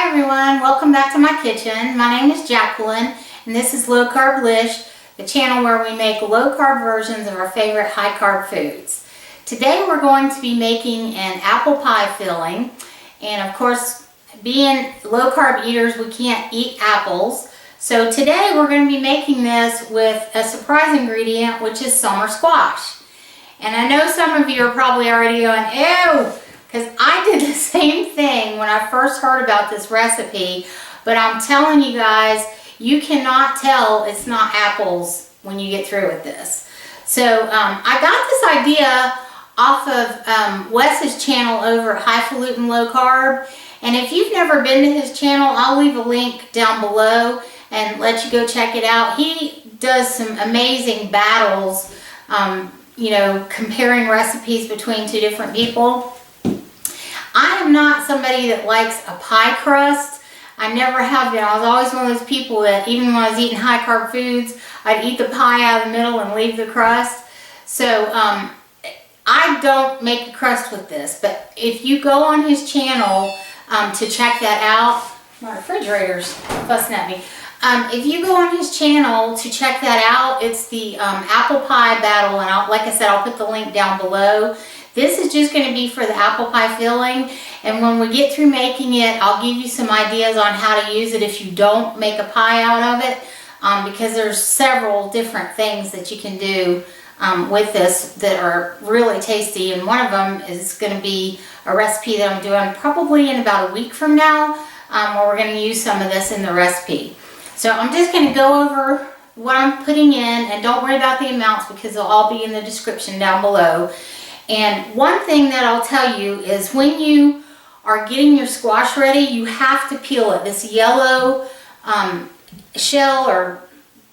everyone, welcome back to my kitchen. My name is Jacqueline and this is Lowcarblish, the channel where we make low carb versions of our favorite high carb foods. Today we're going to be making an apple pie filling, and of course being low carb eaters we can't eat apples, so today we're going to be making this with a surprise ingredient, which is summer squash. And I know some of you are probably already going, ew, because I did the same thing when I first heard about this recipe, but I'm telling you guys, you cannot tell it's not apples when you get through with this. So I got this idea off of Wes's channel over at Highfalutin Low Carb, and if you've never been to his channel, I'll leave a link down below and let you go check it out. He does some amazing battles, you know, comparing recipes between two different people. I am not somebody that likes a pie crust. I never have been. I was always one of those people that even when I was eating high carb foods, I'd eat the pie out of the middle and leave the crust. So I don't make a crust with this, but if you go on his channel to check that out, my refrigerator's fussing at me. If you go on his channel to check that out, it's the apple pie battle, and like I said, I'll put the link down below. This is just going to be for the apple pie filling, and when we get through making it, I'll give you some ideas on how to use it if you don't make a pie out of it, because there's several different things that you can do with this that are really tasty, and one of them is going to be a recipe that I'm doing probably in about a week from now, where we're going to use some of this in the recipe. So I'm just going to go over what I'm putting in, and don't worry about the amounts because they'll all be in the description down below. And one thing that I'll tell you is when you are getting your squash ready, you have to peel it. This yellow shell or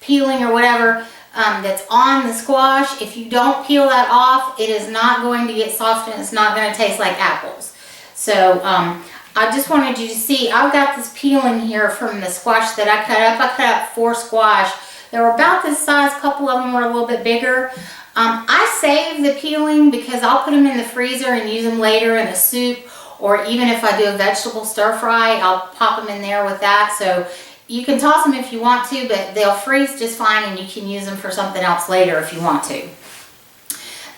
peeling or whatever that's on the squash, if you don't peel that off, it is not going to get soft and it's not going to taste like apples. So I just wanted you to see, I've got this peeling here from the squash that I cut up. I cut up 4 squash. They were about this size. A couple of them were a little bit bigger. I save the peeling because I'll put them in the freezer and use them later in a soup, or even if I do a vegetable stir fry, I'll pop them in there with that. So you can toss them if you want to, but they'll freeze just fine and you can use them for something else later if you want to.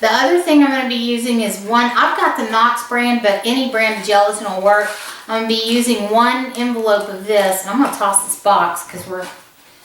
The other thing I'm going to be using is I've got the Knox brand, but any brand of gelatin will work. I'm going to be using 1 envelope of this, and I'm going to toss this box because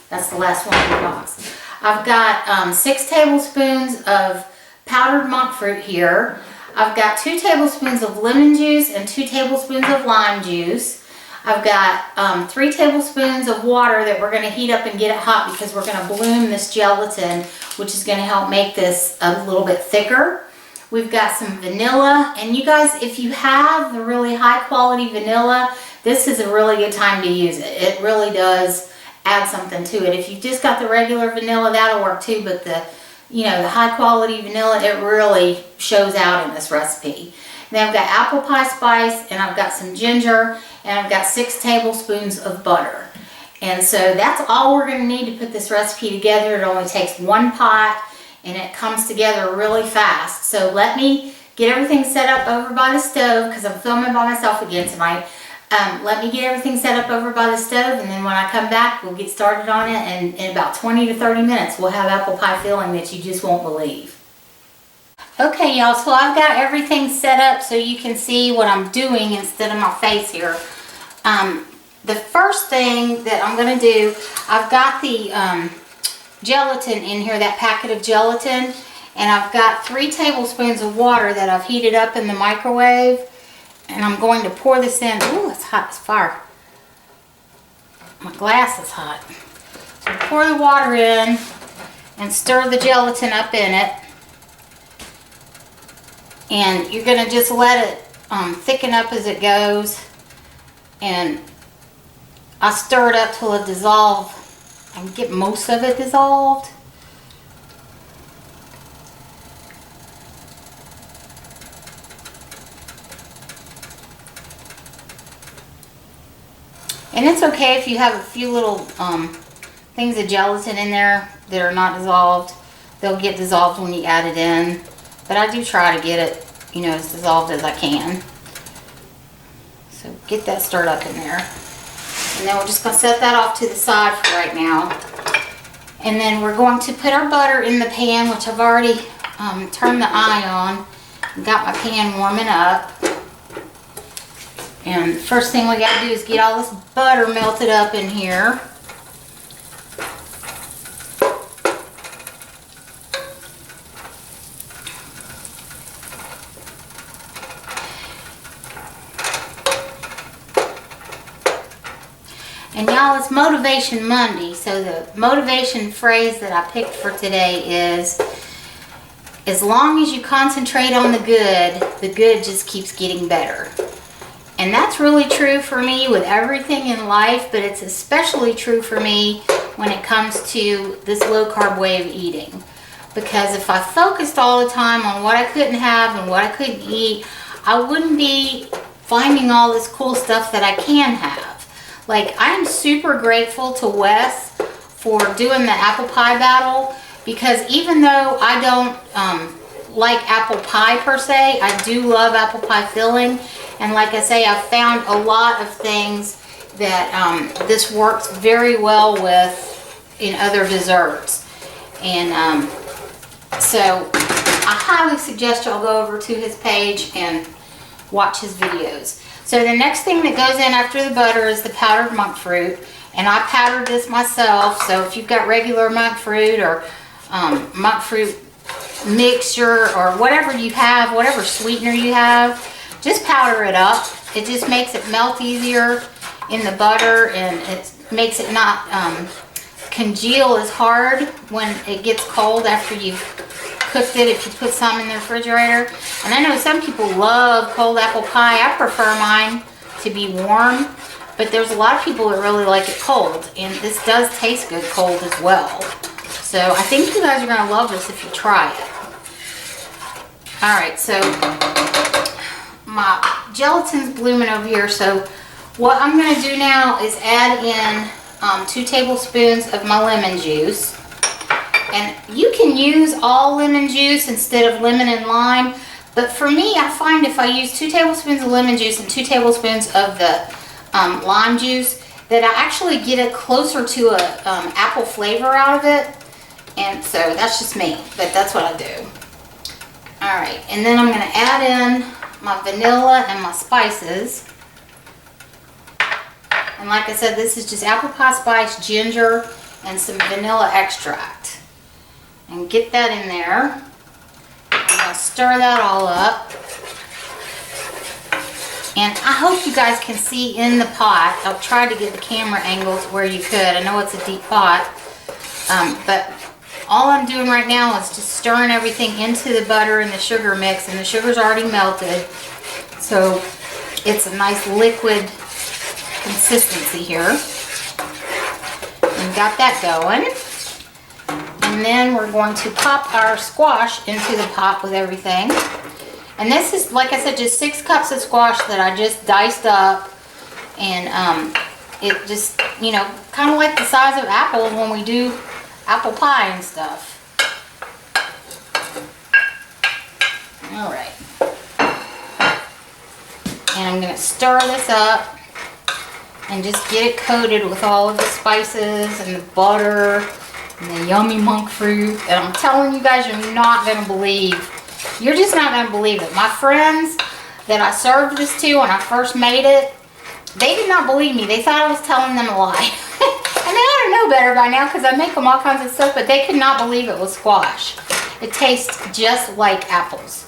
that's the last one in the box. I've got 6 tablespoons of powdered monkfruit here. I've got 2 tablespoons of lemon juice and 2 tablespoons of lime juice. I've got 3 tablespoons of water that we're going to heat up and get it hot because we're going to bloom this gelatin, which is going to help make this a little bit thicker. We've got some vanilla, and you guys, if you have the really high quality vanilla, this is a really good time to use it. It really does add something to it. If you've just got the regular vanilla, that'll work too, but the high quality vanilla, it really shows out in this recipe. Then I've got apple pie spice, and I've got some ginger, and I've got 6 tablespoons of butter. And so that's all we're going to need to put this recipe together. It only takes 1 pot, and it comes together really fast. So let me get everything set up over by the stove because I'm filming by myself again tonight. Let me get everything set up over by the stove, and then when I come back, we'll get started on it, and in about 20 to 30 minutes, we'll have apple pie filling that you just won't believe. Okay, y'all, so I've got everything set up so you can see what I'm doing instead of my face here. The first thing that I'm going to do, I've got the gelatin in here, that packet of gelatin, and I've got 3 tablespoons of water that I've heated up in the microwave. And I'm going to pour this in. Ooh, it's hot as fire. My glass is hot. So pour the water in and stir the gelatin up in it. And you're going to just let it thicken up as it goes. And I stir it up till it dissolves. I can get most of it dissolved. And it's okay if you have a few little things of gelatin in there that are not dissolved. They'll get dissolved when you add it in. But I do try to get it, as dissolved as I can. So get that stirred up in there. And then we're just going to set that off to the side for right now. And then we're going to put our butter in the pan, which I've already turned the eye on. Got my pan warming up. And the first thing we got to do is get all this butter melted up in here. And y'all, it's Motivation Monday, so the motivation phrase that I picked for today is, as long as you concentrate on the good just keeps getting better. And that's really true for me with everything in life, but it's especially true for me when it comes to this low carb way of eating. Because if I focused all the time on what I couldn't have and what I couldn't eat, I wouldn't be finding all this cool stuff that I can have. Like, I'm super grateful to Wes for doing the apple pie battle, because even though I don't like apple pie per se, I do love apple pie filling. And like I say, I've found a lot of things that this works very well with in other desserts. And so I highly suggest y'all go over to his page and watch his videos. So the next thing that goes in after the butter is the powdered monk fruit. And I powdered this myself, so if you've got regular monk fruit or monk fruit mixture or whatever you have, whatever sweetener you have, just powder it up. It just makes it melt easier in the butter, and it makes it not congeal as hard when it gets cold after you've cooked it, if you put some in the refrigerator. And I know some people love cold apple pie. I prefer mine to be warm, but there's a lot of people that really like it cold, and this does taste good cold as well. So I think you guys are going to love this if you try it. Alright, so my gelatin's blooming over here, so what I'm going to do now is add in 2 tablespoons of my lemon juice. And you can use all lemon juice instead of lemon and lime, but for me, I find if I use 2 tablespoons of lemon juice and 2 tablespoons of the lime juice, that I actually get it closer to a apple flavor out of it. And so that's just me, but that's what I do. Alright, and then I'm going to add in my vanilla and my spices. And like I said, this is just apple pie spice, ginger, and some vanilla extract. And get that in there. I'm going to stir that all up. And I hope you guys can see in the pot. I'll try to get the camera angle to where you could. I know it's a deep pot. But all I'm doing right now is just stirring everything into the butter and the sugar mix. And the sugar's already melted. So it's a nice liquid consistency here. And got that going. And then we're going to pop our squash into the pot with everything. And this is, like I said, just 6 cups of squash that I just diced up. And it just, you know, kind of like the size of apples when we do apple pie and stuff. Alright. And I'm going to stir this up and just get it coated with all of the spices and the butter and the yummy monk fruit. And I'm telling you guys, you're not going to believe, you're just not going to believe it. My friends that I served this to when I first made it, they did not believe me. They thought I was telling them a lie. And they ought to know better by now because I make them all kinds of stuff, but they could not believe it was squash. It tastes just like apples.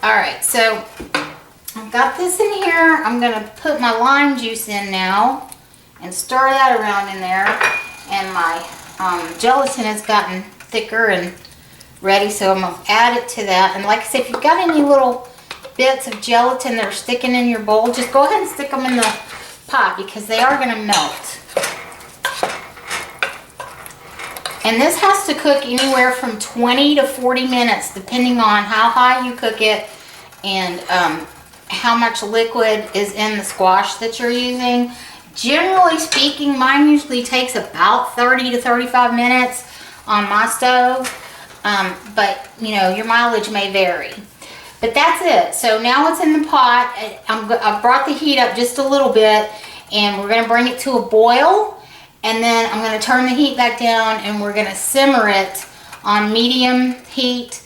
Alright, so I've got this in here. I'm going to put my lime juice in now and stir that around in there. And my gelatin has gotten thicker and ready, so I'm going to add it to that. And like I said, if you've got any little bits of gelatin that are sticking in your bowl, just go ahead and stick them in the pot because they are going to melt. And this has to cook anywhere from 20 to 40 minutes depending on how high you cook it and how much liquid is in the squash that you're using. Generally speaking, mine usually takes about 30 to 35 minutes on my stove, but you know, your mileage may vary. But that's it. So now it's in the pot. I've brought the heat up just a little bit, and we're going to bring it to a boil, and then I'm going to turn the heat back down and we're going to simmer it on medium heat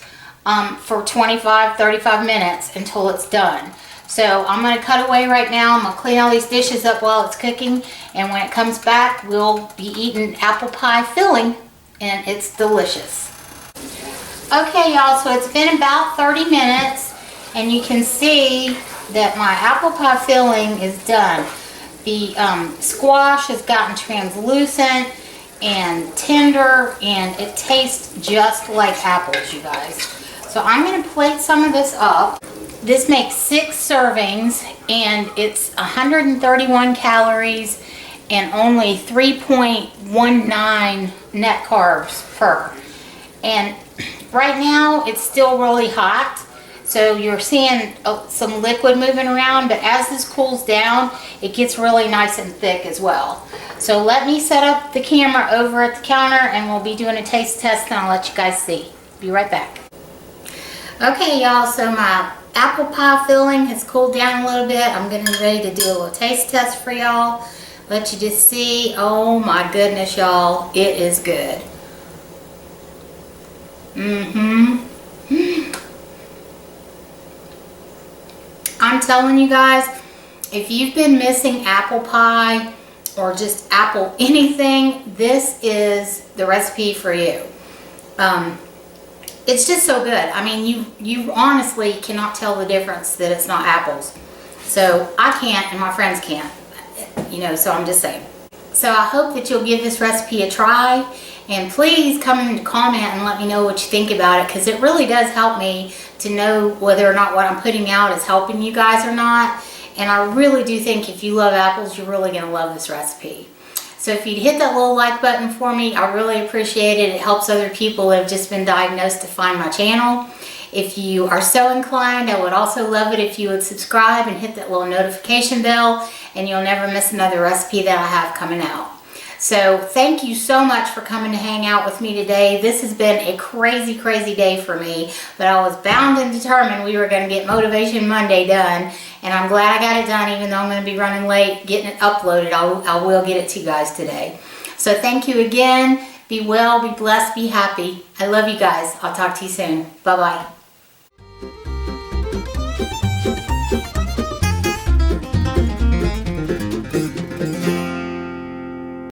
for 25-35 minutes until it's done. So I'm going to cut away right now. I'm going to clean all these dishes up while it's cooking, and when it comes back we'll be eating apple pie filling, and it's delicious. Okay y'all, so it's been about 30 minutes and you can see that my apple pie filling is done. The squash has gotten translucent and tender, and it tastes just like apples, you guys. So I'm going to plate some of this up. This makes 6 servings, and it's 131 calories and only 3.19 net carbs per. And right now it's still really hot, so you're seeing some liquid moving around, but as this cools down it gets really nice and thick as well. So let me set up the camera over at the counter and we'll be doing a taste test, and I'll let you guys see. Be right back. Okay y'all, so my apple pie filling has cooled down a little bit. I'm getting ready to do a little taste test for y'all. Let you just see. Oh my goodness y'all, it is good. I'm telling you guys, if you've been missing apple pie or just apple anything, this is the recipe for you. It's just so good. I mean, you honestly cannot tell the difference that it's not apples. So I can't, and my friends can't, you know, so I'm just saying. So I hope that you'll give this recipe a try, and please come in to comment and let me know what you think about it, because it really does help me to know whether or not what I'm putting out is helping you guys or not. And I really do think if you love apples, you're really going to love this recipe. So if you'd hit that little like button for me, I really appreciate it. It helps other people that have just been diagnosed to find my channel. If you are so inclined, I would also love it if you would subscribe and hit that little notification bell, and you'll never miss another recipe that I have coming out. So thank you so much for coming to hang out with me today. This has been a crazy, crazy day for me, but I was bound and determined we were going to get Motivation Monday done, and I'm glad I got it done. Even though I'm going to be running late getting it uploaded, I will get it to you guys today. So thank you again. Be well, be blessed, be happy. I love you guys. I'll talk to you soon. Bye-bye.